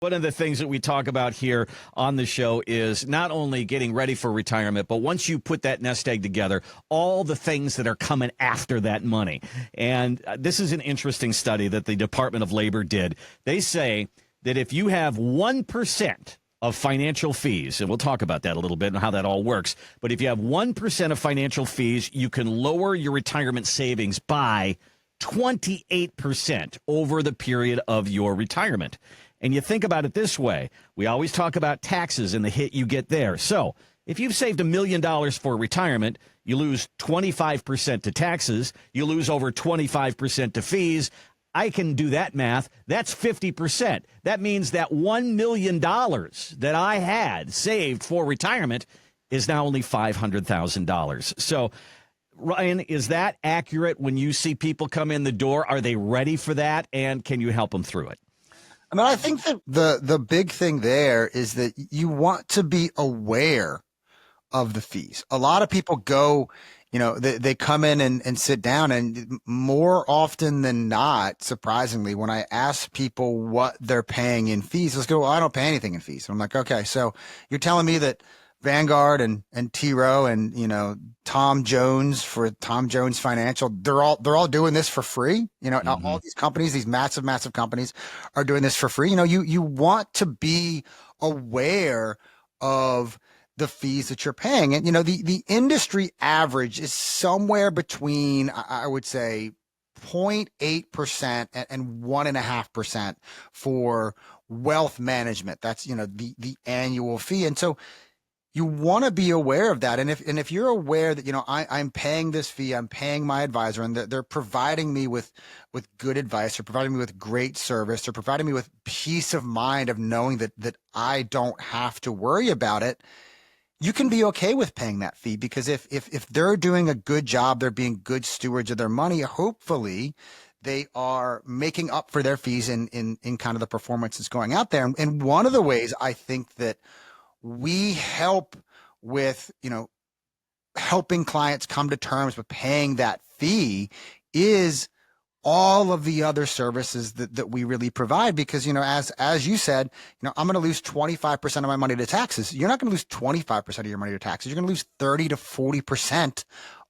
One of the things that we talk about here on the show is not only getting ready for retirement, but once you put that nest egg together, all the things that are coming after that money. And this is an interesting study that the Department of Labor did. They say that if you have 1% of financial fees, and we'll talk about that a little bit and how that all works, but if you have 1% of financial fees, you can lower your retirement savings by 28% over the period of your retirement. And you think about it this way. We always talk about taxes and the hit you get there. So if you've saved $1 million for retirement, you lose 25% to taxes. You lose over 25% to fees. I can do that math. That's 50%. That means that $1 million that I had saved for retirement is now only $500,000. So, Ryan, is that accurate when you see people come in the door? Are they ready for that? And can you help them through it? I mean, I think that the big thing there is that you want to be aware of the fees. A lot of people go, they come in and sit down, and more often than not, surprisingly, when I ask people what they're paying in fees, they'll go, well, I don't pay anything in fees. And I'm like, okay, so you're telling me that Vanguard and T. Rowe and, Tom Jones for Tom Jones Financial, they're all doing this for free. All these companies, these massive companies are doing this for free. You want to be aware of the fees that you're paying. And, the industry average is somewhere between, I would say, 0.8% and 1.5% for wealth management. That's, the annual fee. And so you want to be aware of that. And if you're aware that, I'm paying this fee, I'm paying my advisor, and they're providing me with good advice, they're providing me with great service, they're providing me with peace of mind of knowing that I don't have to worry about it, you can be okay with paying that fee, because if they're doing a good job, they're being good stewards of their money, hopefully they are making up for their fees in kind of the performance that's going out there. And one of the ways I think that we help with, helping clients come to terms with paying that fee is all of the other services that we really provide. Because, as you said, I'm going to lose 25% of my money to taxes. You're not going to lose 25% of your money to taxes. You're going to lose 30 to 40%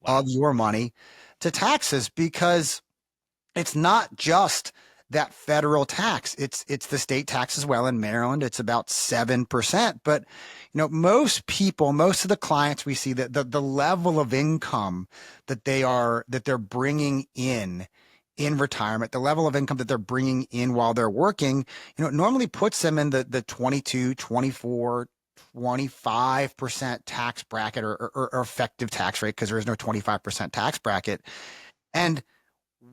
of your money to taxes, because it's not just that federal tax. It's the state tax as well. In Maryland, it's about 7%. But, most people, most of the clients we see, that the level of income that they're bringing in retirement, the level of income that they're bringing in while they're working, it normally puts them in the 22, 24, 25% tax bracket or effective tax rate, because there is no 25% tax bracket. And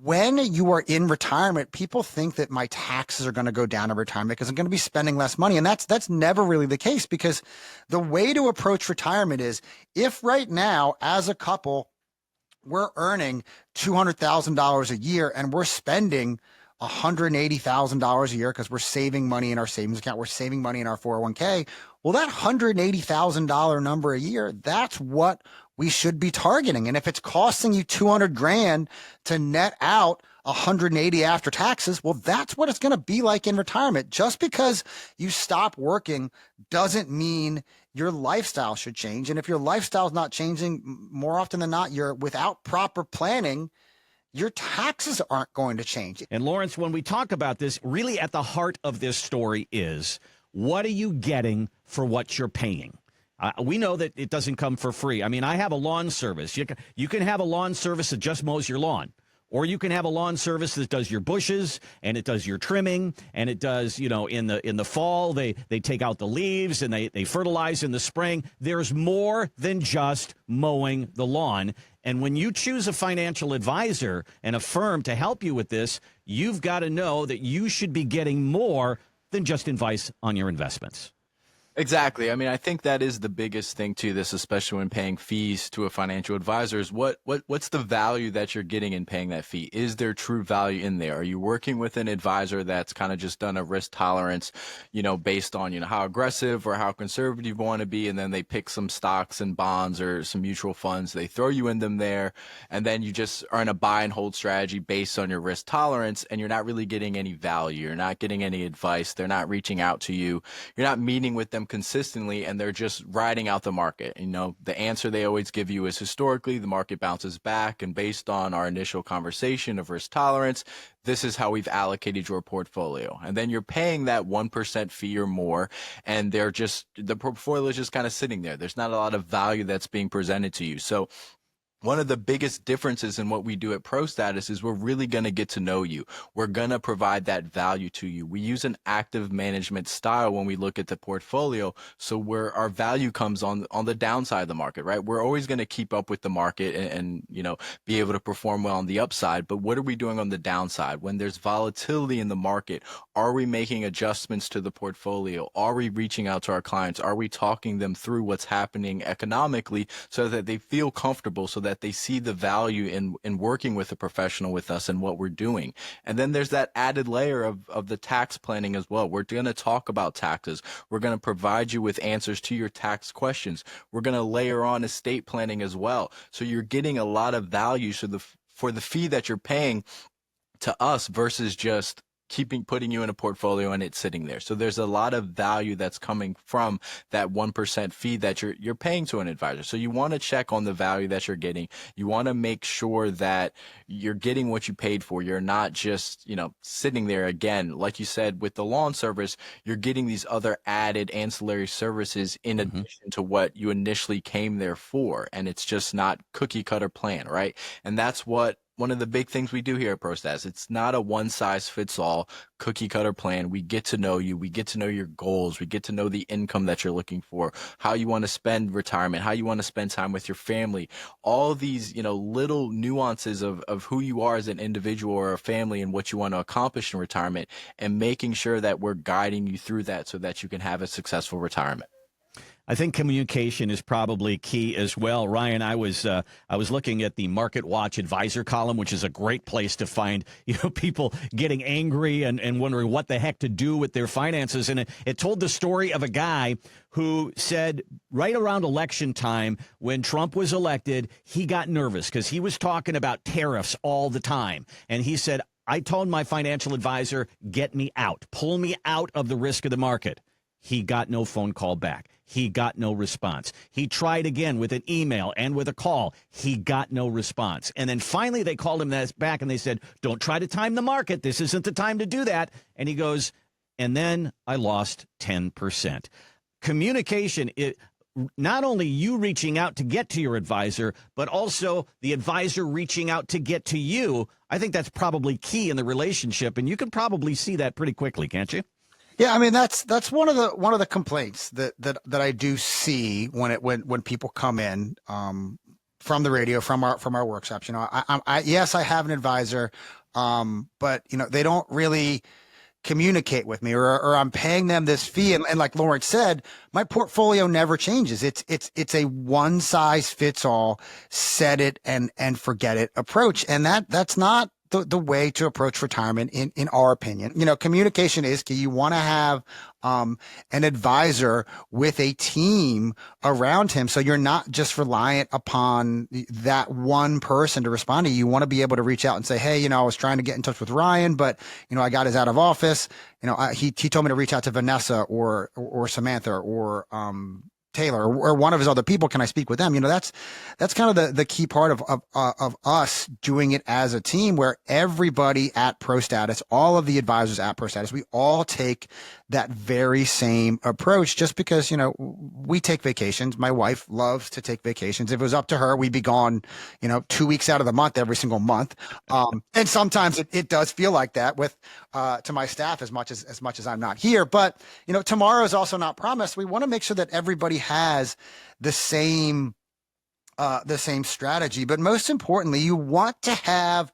when you are in retirement, people think that my taxes are going to go down in retirement because I'm going to be spending less money. And that's never really the case, because the way to approach retirement is, if right now as a couple, we're earning $200,000 a year and we're spending $180,000 a year because we're saving money in our savings account, we're saving money in our 401k. Well, that $180,000 number a year, that's what we should be targeting. And if it's costing you $200,000 to net out 180 after taxes, well, that's what it's going to be like in retirement. Just because you stop working doesn't mean your lifestyle should change. And if your lifestyle is not changing, more often than not, you're without proper planning, your taxes aren't going to change. And Lawrence, when we talk about this, really at the heart of this story is, what are you getting for what you're paying? We know that it doesn't come for free. I mean, I have a lawn service. You can have a lawn service that just mows your lawn. Or you can have a lawn service that does your bushes, and it does your trimming, and it does, in the fall, they take out the leaves and they fertilize in the spring. There's more than just mowing the lawn. And when you choose a financial advisor and a firm to help you with this, you've got to know that you should be getting more than just advice on your investments. Exactly. I mean, I think that is the biggest thing to this, especially when paying fees to a financial advisor, is what's the value that you're getting in paying that fee? Is there true value in there? Are you working with an advisor that's kind of just done a risk tolerance, based on, how aggressive or how conservative you want to be, and then they pick some stocks and bonds or some mutual funds, they throw you in them there, and then you just are in a buy and hold strategy based on your risk tolerance, and you're not really getting any value. You're not getting any advice. They're not reaching out to you. You're not meeting with them consistently, and they're just riding out the market. The answer they always give you is historically the market bounces back, and based on our initial conversation of risk tolerance, this is how we've allocated your portfolio. And then you're paying that 1% fee or more, and the portfolio is just kind of sitting there. There's not a lot of value that's being presented to you. So one of the biggest differences in what we do at Prostatis is we're really going to get to know you. We're going to provide that value to you. We use an active management style when we look at the portfolio. So where our value comes on the downside of the market, right? We're always going to keep up with the market and be able to perform well on the upside. But what are we doing on the downside? When there's volatility in the market, are we making adjustments to the portfolio? Are we reaching out to our clients? Are we talking them through what's happening economically so that they feel comfortable, so that they see the value in working with a professional with us and what we're doing? And then there's that added layer of the tax planning as well. We're going to talk about taxes. We're going to provide you with answers to your tax questions. We're going to layer on estate planning as well. So you're getting a lot of value for the fee that you're paying to us versus just putting you in a portfolio and it's sitting there. So there's a lot of value that's coming from that 1% fee that you're paying to an advisor. So you want to check on the value that you're getting. You want to make sure that you're getting what you paid for. You're not just, sitting there. Again, like you said, with the lawn service, you're getting these other added ancillary services in addition to what you initially came there for. And it's just not cookie cutter plan, right? And that's one of the big things we do here at ProStats. It's not a one size fits all cookie cutter plan. We get to know you. We get to know your goals. We get to know the income that you're looking for, how you want to spend retirement, how you want to spend time with your family, all these, little nuances of who you are as an individual or a family and what you want to accomplish in retirement, and making sure that we're guiding you through that so that you can have a successful retirement. I think communication is probably key as well. Ryan, I was looking at the Market Watch Advisor column, which is a great place to find people getting angry and wondering what the heck to do with their finances. And it told the story of a guy who said right around election time, when Trump was elected, he got nervous because he was talking about tariffs all the time. And he said, I told my financial advisor, get me out, pull me out of the risk of the market. He got no phone call back. He got no response. He tried again with an email and with a call. He got no response. And then finally they called him back and they said, don't try to time the market. This isn't the time to do that. And he goes, and then I lost 10%. Communication, not only you reaching out to get to your advisor, but also the advisor reaching out to get to you. I think that's probably key in the relationship. And you can probably see that pretty quickly, can't you? Yeah, I mean that's one of the complaints that I do see when people come in from the radio, from our workshops. Yes, I have an advisor, but they don't really communicate with me, or I'm paying them this fee, and like Lawrence said, my portfolio never changes. It's a one size fits all, set it and forget it approach, and that's not the way to approach retirement in our opinion. Communication is key. You want to have an advisor with a team around him, so you're not just reliant upon that one person to respond to you. You want to be able to reach out and say, hey, I was trying to get in touch with Ryan, but I got his out of office. He told me to reach out to Vanessa or Samantha or Taylor or one of his other people. Can I speak with them? That's kind of the key part of us doing it as a team, where everybody at Prostatis, all of the advisors at Prostatis, we all take that very same approach, just because, we take vacations. My wife loves to take vacations. If it was up to her, we'd be gone, 2 weeks out of the month, every single month. And sometimes it does feel like that to my staff, as much as I'm not here. But, tomorrow is also not promised. We want to make sure that everybody has the same strategy. But most importantly, you want to have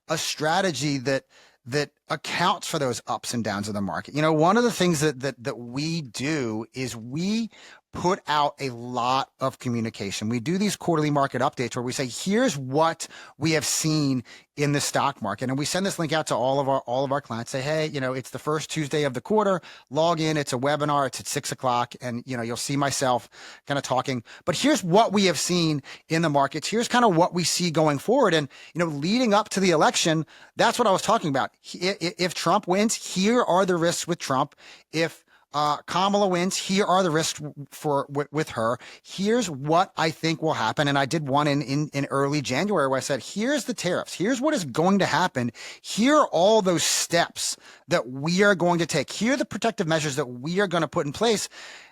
a strategy that that accounts for those ups and downs of the market. You know, one of the things that we do is we put out a lot of communication. We do these quarterly market updates where we say, here's what we have seen in the stock market. And we send this link out to all of our clients, say, hey, you know, it's the first Tuesday of the quarter, log in, it's a webinar, it's at 6:00. And, you know, you'll see myself kind of talking, but here's what we have seen in the markets. Here's kind of what we see going forward. And, you know, leading up to the election, that's what I was talking about. If Trump wins, here are the risks with Trump. If Kamala wins, here are the risks with her. Here's what I think will happen. And I did one in early January where I said, here's the tariffs. Here's what is going to happen. Here are all those steps that we are going to take. Here are the protective measures that we are going to put in place.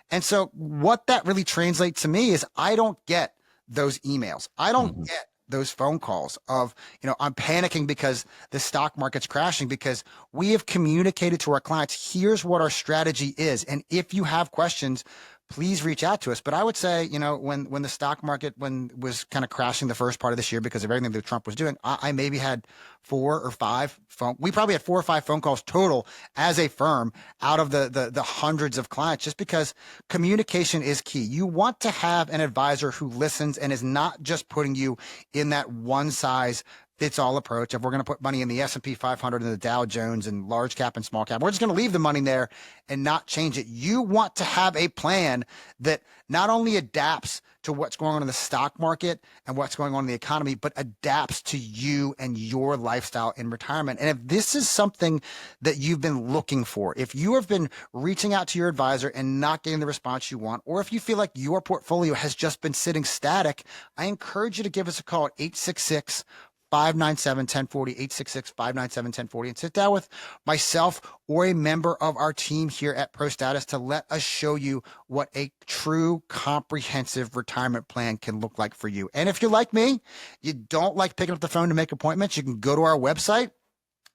And so what that really translates to me is I don't get those emails. I don't get those phone calls of, you know, I'm panicking because the stock market's crashing, because we have communicated to our clients, here's what our strategy is. And if you have questions, please reach out to us. But I would say, you know, when the stock market was kind of crashing the first part of this year because of everything that Trump was doing, I maybe had 4 or 5 we probably had 4 or 5 phone calls total as a firm out of the hundreds of clients, just because communication is key. You want to have an advisor who listens and is not just putting you in that one size fits all approach. If we're going to put money in the S&P 500 and the Dow Jones and large cap and small cap, we're just going to leave the money there and not change it. You want to have a plan that not only adapts to what's going on in the stock market and what's going on in the economy, but adapts to you and your lifestyle in retirement. And if this is something that you've been looking for, if you have been reaching out to your advisor and not getting the response you want, or if you feel like your portfolio has just been sitting static, I encourage you to give us a call at 866 597-1040, 866-597-1040, and sit down with myself or a member of our team here at Prostatis to let us show you what a true comprehensive retirement plan can look like for you. And if you're like me, you don't like picking up the phone to make appointments, you can go to our website,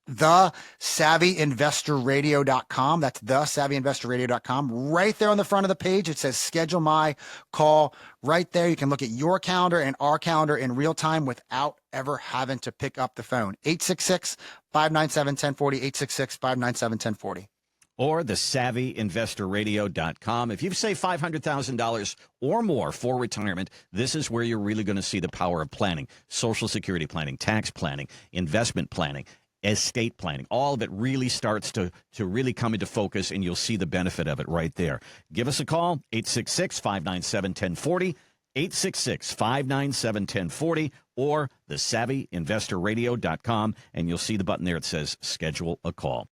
thesavvyinvestorradio.com. That's thesavvyinvestorradio.com. Right there on the front of the page, it says schedule my call. Right there, you can look at your calendar and our calendar in real time without ever having to pick up the phone. 866-597-1040, 866-597-1040. Or thesavvyinvestorradio.com. If you've saved $500,000 or more for retirement, this is where you're really going to see the power of planning, Social Security planning, tax planning, investment planning, estate planning. All of it really starts to really come into focus, and you'll see the benefit of it right there. Give us a call, 866-597-1040, 866-597-1040, or thesavvyinvestorradio.com, and you'll see the button there. It says schedule a call.